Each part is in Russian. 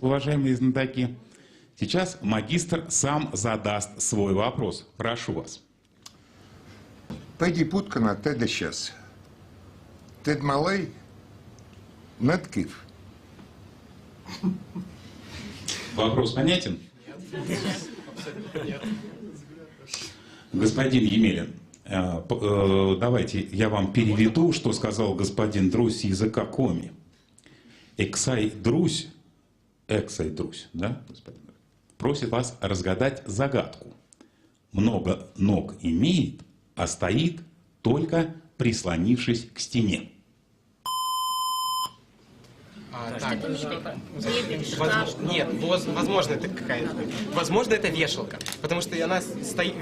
уважаемые знатоки. Сейчас магистр сам задаст свой вопрос. Прошу вас. Пойди путка на теда сейчас. Тед малай, надкив. Вопрос понятен? Господин Емелин, давайте я вам переведу, что сказал господин Друзь с языка коми. Эксай Друзь, да, господин, просит вас разгадать загадку. Много ног имеет, а стоит только прислонившись к стене. Нет, возможно, это какая-то. Возможно, это вешалка. Потому что она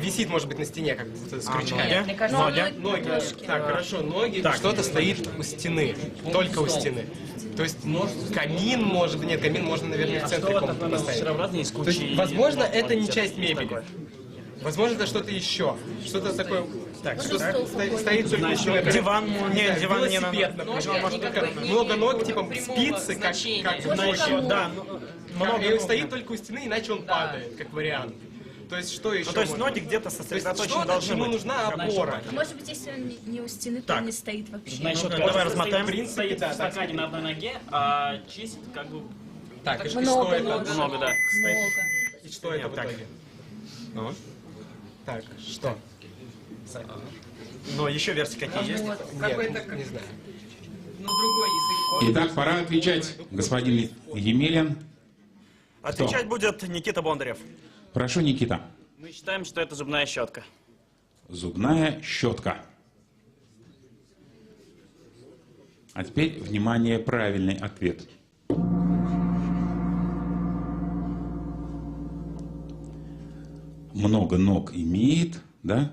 висит, может быть, на стене, как будто с крючками. Мне кажется, Ноги. Так, хорошо, ноги. Что-то стоит у стены. Только у стены. То есть камин, может быть, нет, камин можно, наверное, в центре комнаты поставить. То есть, возможно, это не часть мебели. Возможно, это что-то еще. Что-то такое. Так, что стоит только у стены. Диван, нет, диван не надо. Велосипед, например. Может, только много ног, типа спицы, как Еще, да, много стоит только у стены, иначе он падает, как вариант. То есть что еще? то есть ноги где-то сосредоточены должны быть. Ему нужна опора. может быть, если он не у стены, то он не стоит вообще. Значит, давай размотаем. стоит в стакане на одной ноге, а чистит как бы... Так, и что Много, это? много. Много, да. И что это в итоге? Ну? Так, что? Но еще версии какие есть? Нет, не знаю. Итак, пора отвечать, господин Емелин. Отвечать будет Никита Бондарев. Прошу, Никита. Мы считаем, что это зубная щетка. Зубная щетка. А теперь, внимание, правильный ответ. Много ног имеет, да?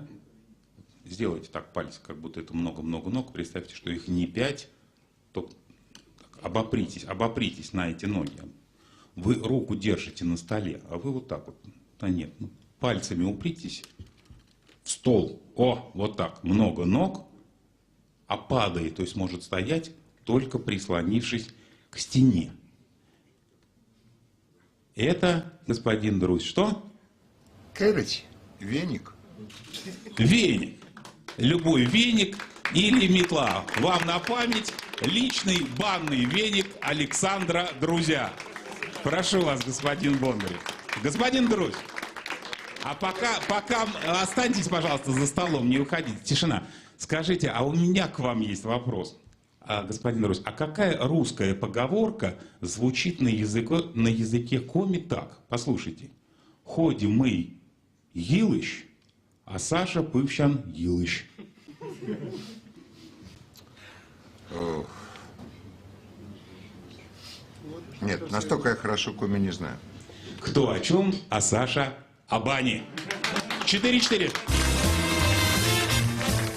Сделайте так пальцы, как будто это много-много ног. Представьте, что их не 5. То обопритесь на эти ноги. Вы руку держите на столе, а вы вот так вот. Да нет, пальцами упритесь в стол. О, вот так. Много ног, а падает, то есть может стоять, только прислонившись к стене. Это, господин Друзь, что? Кэрить, веник. Веник. Любой веник или метла. Вам на память личный банный веник Александра Друзя. Прошу вас, господин Бондарев. Господин Друзь, а пока останьтесь, пожалуйста, за столом, не уходите. Тишина. Скажите, а у меня к вам есть вопрос. Господин Друзь, а какая русская поговорка звучит на языке коми так? Послушайте. Ходи мы Йилыч, а Саша Пывщан Йилыч. Нет, настолько я хорошо коми не знаю. Кто о чем, а Саша о бане. 4-4.